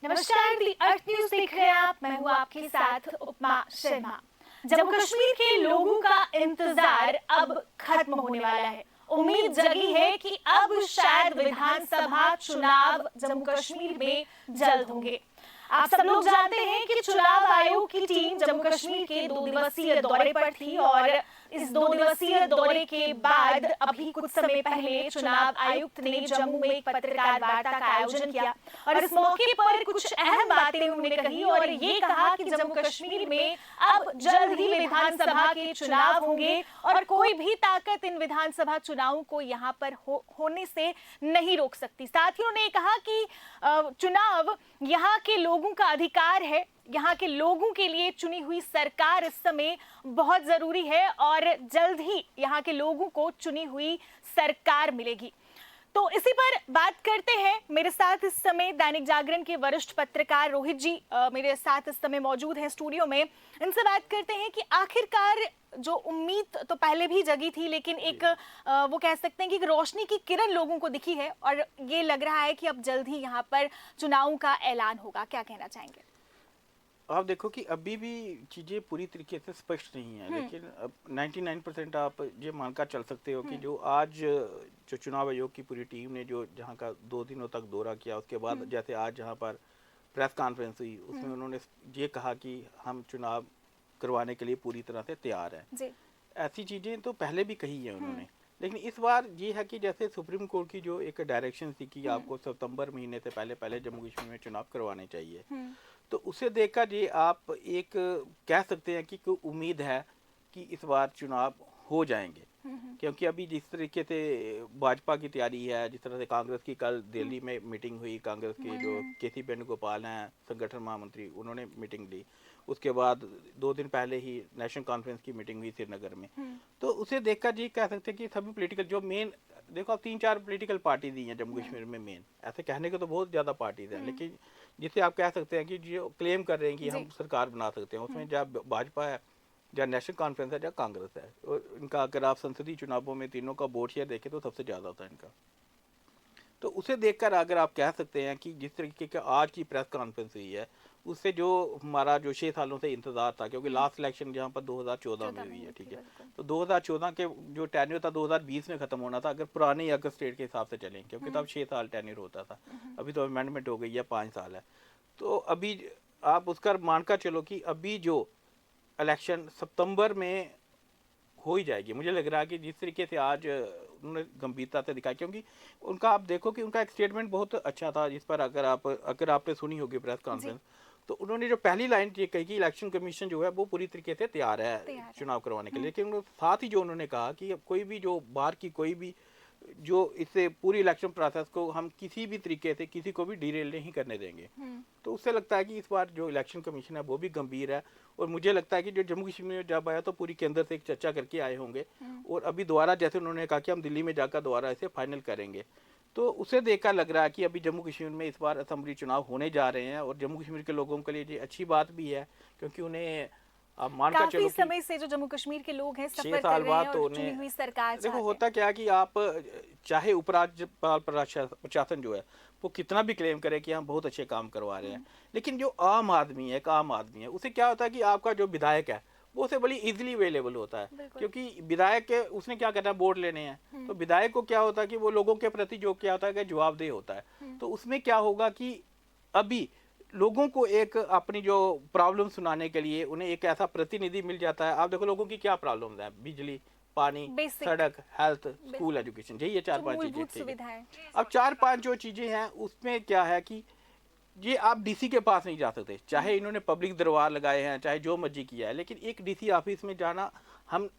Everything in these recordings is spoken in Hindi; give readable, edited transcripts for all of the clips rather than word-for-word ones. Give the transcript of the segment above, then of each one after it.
नमस्कार, दी अर्थ न्यूज देख रहे हैं आप। मैं हूँ आपके साथ उपमा शर्मा। जम्मू कश्मीर के लोगों का इंतजार अब खत्म होने वाला है। उम्मीद जगी है कि अब शायद विधानसभा चुनाव जम्मू कश्मीर में जल्द होंगे। आप सब लोग जानते हैं कि चुनाव आयोग की टीम जम्मू कश्मीर के 2 दिवसीय दौरे पर थी और इस 2 दिवसीय दौरे के बाद अभी कुछ समय पहले चुनाव आयुक्त ने जम्मू में एक पत्रकार वार्ता का आयोजन किया और इस मौके पर कुछ अहम बातें उन्होंने कही और ये कहा कि जम्मू कश्मीर में अब जल्द ही विधानसभा के चुनाव होंगे और कोई भी ताकत इन विधानसभा चुनावों को यहाँ पर होने से नहीं रोक सकती। साथ ही उन्होंने कहा कि चुनाव यहाँ के लोगों का अधिकार है, यहाँ के लोगों के लिए चुनी हुई सरकार इस समय बहुत जरूरी है और जल्द ही यहाँ के लोगों को चुनी हुई सरकार मिलेगी। तो इसी पर बात करते हैं। मेरे साथ इस समय दैनिक जागरण के वरिष्ठ पत्रकार रोहित जी मेरे साथ इस समय मौजूद हैं स्टूडियो में। इनसे बात करते हैं कि आखिरकार जो उम्मीद तो पहले भी जगी थी, लेकिन एक वो कह सकते हैं कि एक रोशनी की किरण लोगों को दिखी है और ये लग रहा है कि अब जल्द ही यहाँ पर चुनावों का ऐलान होगा। क्या कहना चाहेंगे? आप देखो कि अभी भी चीज़ें पूरी तरीके से स्पष्ट नहीं है, लेकिन अब 99% आप ये मानकर चल सकते हो कि जो आज जो चुनाव आयोग की पूरी टीम ने जो जहाँ का 2 दिनों तक दौरा किया, उसके बाद जैसे आज जहाँ पर प्रेस कॉन्फ्रेंस हुई उसमें उन्होंने ये कहा कि हम चुनाव करवाने के लिए पूरी तरह से तैयार हैं। ऐसी चीज़ें तो पहले भी कही है उन्होंने, लेकिन इस बार ये है कि जैसे सुप्रीम कोर्ट की जो एक डायरेक्शन थी कि आपको सितंबर महीने से पहले जम्मू कश्मीर में चुनाव करवाने चाहिए, तो उसे देखकर ये आप एक कह सकते हैं कि कोई उम्मीद है कि इस बार चुनाव हो जाएंगे, क्योंकि अभी जिस तरीके से भाजपा की तैयारी है, जिस तरह से कांग्रेस की कल दिल्ली में मीटिंग हुई, कांग्रेस के जो के.सी. वेणुगोपाल हैं संगठन महामंत्री, उन्होंने मीटिंग ली। उसके बाद 2 दिन पहले ही नेशनल कॉन्फ्रेंस की मीटिंग हुई श्रीनगर में। तो उसे देखकर जी कह सकते हैं कि सभी पॉलिटिकल जो मेन देखो, आप 3-4 पॉलिटिकल पार्टी दी हैं जम्मू कश्मीर में मेन, ऐसे कहने को तो बहुत ज़्यादा पार्टीज हैं, लेकिन जिसे आप कह सकते हैं कि जो क्लेम कर रहे हैं कि हम सरकार बना सकते हैं, उसमें जब भाजपा है, जहाँ नेशनल कॉन्फ्रेंस है, जहाँ कांग्रेस है, और इनका अगर आप संसदीय चुनावों में तीनों का वोट शेयर देखें तो सबसे ज़्यादा होता है इनका। तो उसे देखकर अगर आप कह सकते हैं कि जिस तरीके का आज की प्रेस कॉन्फ्रेंस हुई है, उससे जो हमारा जो 6 सालों से इंतजार था, क्योंकि लास्ट इलेक्शन जहाँ पर 2014 में हुई है, ठीक है, तो 2014 के जो टेन्योर था 2020 में ख़त्म होना था अगर पुराने अगस्त स्टेट के हिसाब से चलें, क्योंकि तब 6 साल टेन्योर होता था। अभी तो अमेंडमेंट हो गई है, 5 साल है। तो अभी आप उसका मानकर चलो कि अभी जो इलेक्शन सितंबर में हो ही जाएगी। मुझे लग रहा है कि जिस तरीके से आज उन्होंने गंभीरता से दिखाया, क्योंकि उनका आप देखो कि उनका एक स्टेटमेंट बहुत अच्छा था, जिस पर अगर आपने सुनी होगी प्रेस कॉन्फ्रेंस, तो उन्होंने जो पहली लाइन ये कही कि इलेक्शन कमीशन जो है वो पूरी तरीके से तैयार है चुनाव करवाने के लिए, लेकिन साथ ही जो उन्होंने कहा कि कोई भी जो बाहर की कोई भी जो इससे पूरी इलेक्शन प्रोसेस को हम किसी भी तरीके से किसी को भी डिरेल नहीं करने देंगे। तो उससे लगता है कि इस बार जो इलेक्शन कमीशन है वो भी गंभीर है, और मुझे लगता है कि जो जम्मू कश्मीर में जब आया तो पूरी केंद्र से एक चर्चा करके आए होंगे, और अभी दोबारा जैसे उन्होंने कहा कि हम दिल्ली में जाकर दोबारा इसे फाइनल करेंगे, तो उसे देखकर लग रहा है कि अभी जम्मू कश्मीर में इस बार असेंबली चुनाव होने जा रहे हैं, और जम्मू कश्मीर के लोगों के लिए ये अच्छी बात भी है, क्योंकि उन्हें आप मान कर चलो काफी समय से जो जम्मू कश्मीर के लोग हैं 6 सफर साल कर रहे बाद हैं तो और चुनी हुई सरकार देखो चाहते होता क्या है कि आप चाहे उपराज्यपाल प्रशासन जो है वो कितना भी क्लेम करे कि हम बहुत अच्छे काम करवा रहे हैं, लेकिन जो आम आदमी है, एक आम आदमी है, उसे क्या होता है कि आपका जो विधायक है वो उसे बड़ी इजीली अवेलेबल होता है, क्योंकि विधायक के उसने क्या करना है, वोट लेने हैं, तो विधायक को क्या होता है कि वो लोगों के प्रति जो क्या होता है कि जवाबदेह होता है। तो उसमें क्या होगा कि अभी लोगों को एक अपनी जो प्रॉब्लम सुनाने के लिए उन्हें एक ऐसा प्रतिनिधि मिल जाता है। आप देखो लोगों की क्या प्रॉब्लम्स हैं, बिजली, पानी, सड़क, हेल्थ, स्कूल, एजुकेशन, यही है 4-5 चीजें। अब 4-5 जो चीजें हैं उसमें क्या है कि ये आप डीसी के पास नहीं जा सकते, चाहे इन्होंने पब्लिक दरबार लगाए हैं, चाहे जो मर्जी किया है, लेकिन एक डीसी ऑफिस में जाना हम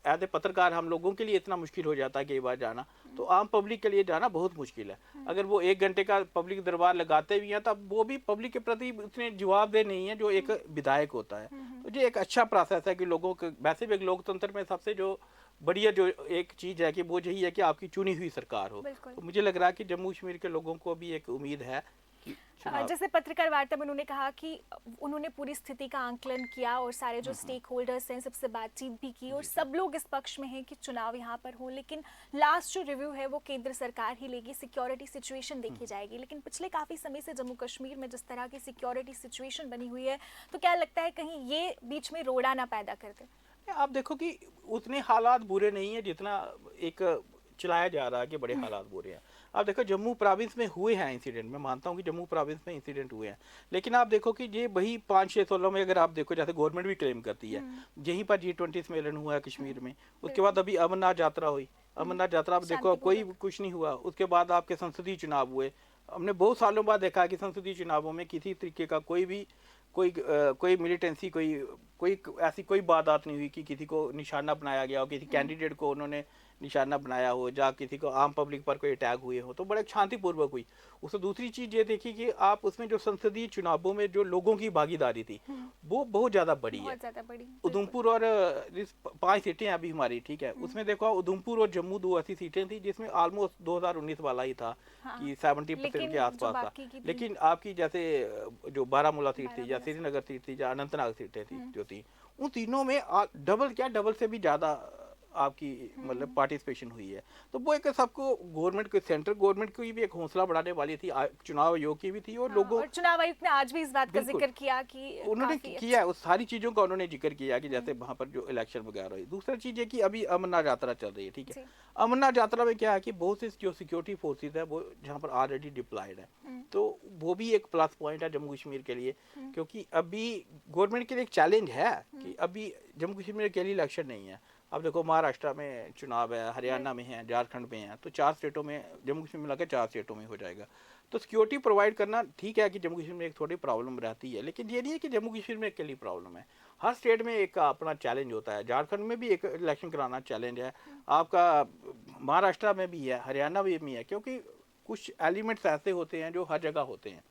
एज ए पत्रकार हम लोगों के लिए इतना मुश्किल हो जाता है कई बार जाना, तो आम पब्लिक के लिए जाना बहुत मुश्किल है। अगर वो 1 घंटे का पब्लिक दरबार लगाते भी हैं तब वो भी पब्लिक के प्रति उतने जवाबदेह नहीं है जो एक विधायक होता है। तो ये एक अच्छा प्रोसेस है कि लोगों के, वैसे भी लोकतंत्र में सबसे जो बढ़िया जो एक चीज़ है कि वो यही है कि आपकी चुनी हुई सरकार हो। तो मुझे लग रहा है कि जम्मू कश्मीर के लोगों को भी एक उम्मीद है कि चुनाव जैसे पत्रकार वार्ता में उन्होंने कहा कि उन्होंने पूरी स्थिति का आंकलन किया और सारे जो स्टेक होल्डर्स हैं सबसे बातचीत भी की और सब लोग इस पक्ष में हैं कि चुनाव यहाँ पर हो, लेकिन लास्ट जो रिव्यू है वो केंद्र सरकार ही लेगी, सिक्योरिटी सिचुएशन देखी जाएगी। लेकिन पिछले काफ़ी समय से जम्मू कश्मीर में जिस तरह की सिक्योरिटी सिचुएशन बनी हुई है, तो क्या लगता है कहीं ये बीच में रोड़ा ना पैदा कर दे? आप देखो कि उतने हालात बुरे नहीं है जितना एक चलाया जा रहा है कि बड़े हालात बुरे हैं। आप देखो जम्मू प्रोविंस में हुए हैं इंसिडेंट, मैं मानता हूँ कि जम्मू प्रोविंस में इंसिडेंट हुए हैं, लेकिन आप देखो कि ये वही 5-6 सालों में अगर आप देखो, जैसे गवर्नमेंट भी क्लेम करती है, यहीं पर G20 सम्मेलन हुआ है कश्मीर में, उसके बाद अभी अमरनाथ यात्रा हुई, अमरनाथ यात्रा आप देखो कोई कुछ नहीं हुआ, उसके बाद आपके संसदीय चुनाव हुए। हमने बहुत सालों बाद देखा कि संसदीय चुनावों में किसी तरीके का कोई मिलिटेंसी कोई ऐसी कोई बात नहीं हुई कि किसी को निशाना बनाया गया हो, किसी कैंडिडेट को उन्होंने निशाना बनाया हो, या किसी को आम पब्लिक पर कोई अटैक हुए हो, तो बड़े शांतिपूर्वक हुई। उससे दूसरी चीज़ ये देखी कि आप उसमें जो संसदीय चुनावों में जो लोगों की भागीदारी थी वो बहुत ज़्यादा बड़ी है। उधमपुर और 5 सीटें अभी हमारी, ठीक है, उसमें देखो उधमपुर और जम्मू 2 ऐसी सीटें थी जिसमें ऑलमोस्ट 2019 वाला ही था कि 70% के आसपास था। लेकिन आपकी जैसे जो बारामूला सीट थी या श्रीनगर सीट थी या अनंतनाग सीटें थी जो थी, उन तीनों में डबल से भी ज़्यादा आपकी मतलब पार्टिसिपेशन हुई है। तो वो एक सबको गवर्नमेंट को, सेंट्रल गवर्नमेंट को भी एक हौसला बढ़ाने वाली थी, चुनाव आयोग की भी थी और लोगों, और चुनाव आयुक्त ने आज भी इस बात का जिक्र किया कि उन्होंने किया, उस सारी चीज़ों का उन्होंने जिक्र किया कि जैसे वहाँ पर जो इलेक्शन वगैरह हुई। दूसरा चीज़ है कि अभी अमरनाथ यात्रा चल रही है, ठीक है, अमरनाथ यात्रा में क्या है कि बहुत से जो सिक्योरिटी फोर्सेज है वो जहाँ पर ऑलरेडी डिप्लॉयड है, तो वो भी एक प्लस पॉइंट है जम्मू कश्मीर के लिए, क्योंकि अभी गवर्नमेंट के लिए एक चैलेंज है कि अभी जम्मू कश्मीर में अकेली इलेक्शन नहीं है। अब देखो महाराष्ट्र में चुनाव है, हरियाणा में है, झारखंड में है, तो 4 स्टेटों में, जम्मू कश्मीर मिलाकर 4 स्टेटों में हो जाएगा। तो सिक्योरिटी प्रोवाइड करना ठीक है कि जम्मू कश्मीर में एक थोड़ी प्रॉब्लम रहती है, लेकिन ये नहीं है कि जम्मू कश्मीर में अकेली प्रॉब्लम है। हर स्टेट में एक अपना चैलेंज होता है। झारखंड में भी एक इलेक्शन कराना चैलेंज है, आपका महाराष्ट्र में भी है, हरियाणा में भी है, क्योंकि कुछ एलिमेंट्स ऐसे होते हैं जो हर जगह होते हैं,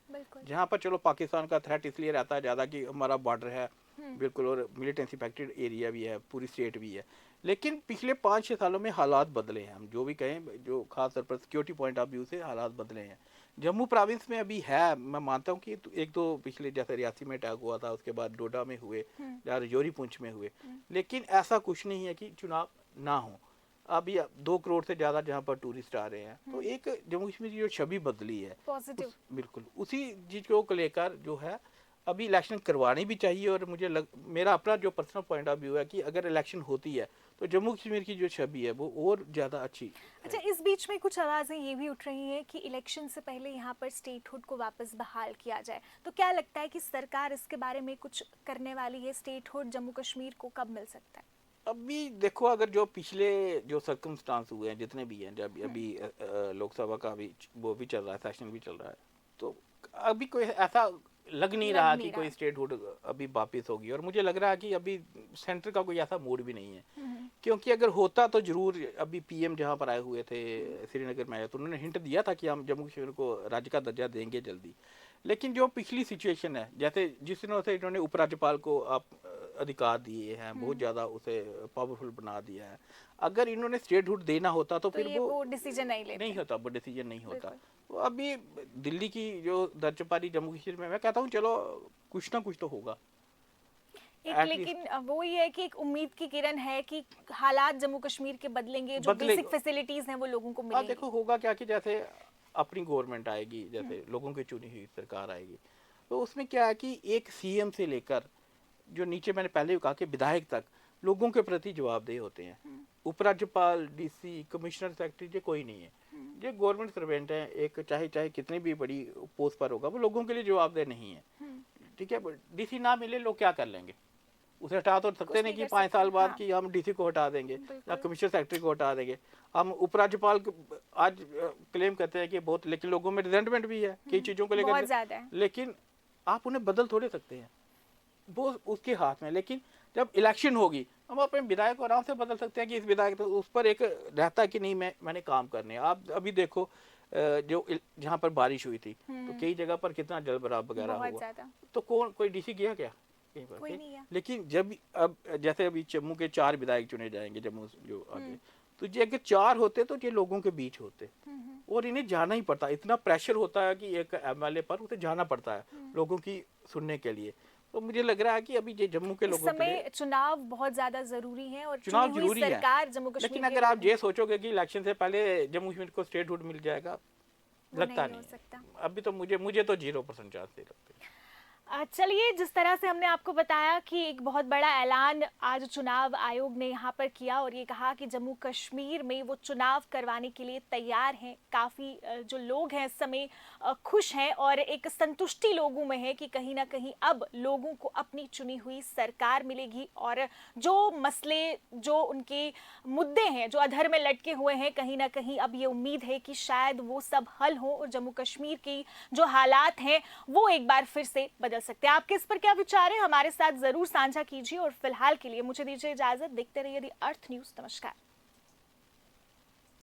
जहाँ पर चलो पाकिस्तान का थ्रेट इसलिए रहता है ज़्यादा कि हमारा बॉर्डर है बिल्कुल, और मिलिटेंसी इफेक्टेड एरिया भी है, पूरी स्टेट भी है। लेकिन पिछले 5-6 सालों में हालात बदले हैं, हम जो भी कहें, जो खास तौर पर सिक्योरिटी पॉइंट ऑफ व्यू से हालात बदले हैं। जम्मू प्रोविंस में अभी है, मैं मानता हूँ कि एक दो पिछले जैसे रियासी में अटैक हुआ था, उसके बाद डोडा में हुए या राजौरी पुंछ में हुए, लेकिन ऐसा कुछ नहीं है कि चुनाव ना हो। अभी 2 करोड़ से ज़्यादा जहाँ पर टूरिस्ट आ रहे हैं, तो एक जम्मू कश्मीर की जो छवि बदली है पॉजिटिव, बिल्कुल उसी चीज़ को लेकर जो है अभी इलेक्शन करवानी भी चाहिए। और मेरा अपना जो पर्सनल पॉइंट ऑफ व्यू है कि अगर इलेक्शन होती है तो जम्मू कश्मीर की जो छवि है वो और ज़्यादा अच्छी। अच्छा, इस बीच में कुछ आवाज़ें ये भी उठ रही हैं कि इलेक्शन से पहले यहाँ पर स्टेटहुड को वापस बहाल किया जाए, तो क्या लगता है कि सरकार इसके बारे में कुछ करने वाली है? स्टेटहुड जम्मू कश्मीर को कब मिल सकता है? अभी देखो, अगर जो पिछले जो सर्कमस्टांस हुए हैं जितने भी हैं, जब अभी लोकसभा का भी वो भी चल रहा है, सेशन भी चल रहा है, तो अभी कोई ऐसा लग नहीं रहा कि कोई स्टेटहुड अभी वापस होगी। और मुझे लग रहा है कि अभी सेंटर का कोई ऐसा मूड भी नहीं है, क्योंकि अगर होता तो जरूर अभी पीएम जहाँ पर आए हुए थे श्रीनगर में आए, तो उन्होंने हिंट दिया था कि हम जम्मू कश्मीर को राज्य का दर्जा देंगे जल्दी। लेकिन जो पिछली सिचुएशन है, जैसे जिस दिनों से इन्होंने उपराज्यपाल को आप अधिकार दिए हैं, बहुत ज़्यादा उसे पावरफुल बना दिया है, अगर इन्होंने स्टेटहुड देना होता तो फिर वो डिसीजन नहीं होता, वो डिसीजन नहीं होता। तो अभी दिल्ली की जो दर्जपारी जम्मू कश्मीर में, मैं कहता हूँ चलो कुछ ना कुछ तो होगा लेकिन वो ये है कि एक उम्मीद की किरण है कि हालात जम्मू कश्मीर के बदलेंगे, जो बेसिक फैसिलिटीज हैं वो लोगों को मिलेंगी। देखो होगा क्या कि जैसे अपनी गवर्नमेंट आएगी, जैसे लोगों की चुनी हुई सरकार आएगी, तो उसमें क्या है कि एक सीएम से लेकर जो नीचे, मैंने पहले भी कहा कि विधायक तक लोगों के प्रति जवाबदेह होते हैं। उपराज्यपाल, डीसी, कमिश्नर, सेक्रेटरी, ये कोई नहीं है, ये गवर्नमेंट सर्वेंट है। एक चाहे कितनी भी बड़ी पोस्ट पर होगा, वो लोगों के लिए जवाबदेह नहीं है, ठीक है। डीसी ना मिले, लोग क्या कर लेंगे? उसे हटा तो सकते नहीं कि 5 साल बाद कि हम डीसी को हटा देंगे या कमिश्नर सेक्रेटरी को हटा देंगे। हम उपराज्यपाल आज क्लेम करते हैं कि बहुत, लेकिन लोगों में रिजेंटमेंट भी है कई चीज़ों को लेकर, लेकिन आप उन्हें बदल थोड़े सकते हैं, वो उसके हाथ में। लेकिन जब इलेक्शन होगी, हम अपने विधायक को आराम से बदल सकते हैं कि इस विधायक, तो उस पर एक रहता है कि नहीं मैंने काम करने। आप अभी देखो जो जहाँ पर बारिश हुई थी, तो कई जगह पर कितना जल भराव वगैरह हुआ, तो कोई डीसी गया क्या? कोई नहीं है। लेकिन जब अब जैसे अभी जम्मू के 4 विधायक चुने जाएंगे, जम्मू जो आगे, तो ये अगर 4 होते तो ये लोगों के बीच होते, और इन्हें जाना ही पड़ता है, इतना प्रेशर होता है कि एक एमएलए पर उसे जाना पड़ता है लोगों की सुनने के लिए। तो मुझे लग रहा है कि अभी ये जम्मू के इस लोगों के समय लिए चुनाव बहुत ज्यादा जरूरी है और चुनाव चुनी हुई जरूरी है, सरकार जम्मू कश्मीर लेकिन के अगर आप लोगों ये सोचोगे कि इलेक्शन से पहले जम्मू कश्मीर को स्टेटहुड मिल जाएगा, वो लगता नहीं हो नहीं है। सकता। अभी तो मुझे तो 0% चांस नहीं लगते। चलिए, जिस तरह से हमने आपको बताया कि एक बहुत बड़ा ऐलान आज चुनाव आयोग ने यहाँ पर किया और ये कहा कि जम्मू कश्मीर में वो चुनाव करवाने के लिए तैयार हैं। काफ़ी जो लोग हैं इस समय खुश हैं और एक संतुष्टि लोगों में है कि कहीं ना कहीं अब लोगों को अपनी चुनी हुई सरकार मिलेगी और जो मसले, जो उनके मुद्दे हैं, जो अधर में लटके हुए हैं, कहीं ना कहीं अब ये उम्मीद है कि शायद वो सब हल हो और जम्मू कश्मीर की जो हालात हैं वो एक बार फिर से बदल सकते हैं। आपके इस पर क्या विचार है, हमारे साथ जरूर साझा कीजिए और फिलहाल के लिए मुझे दीजिए इजाजत। देखते रहिए दी अर्थ न्यूज। नमस्कार।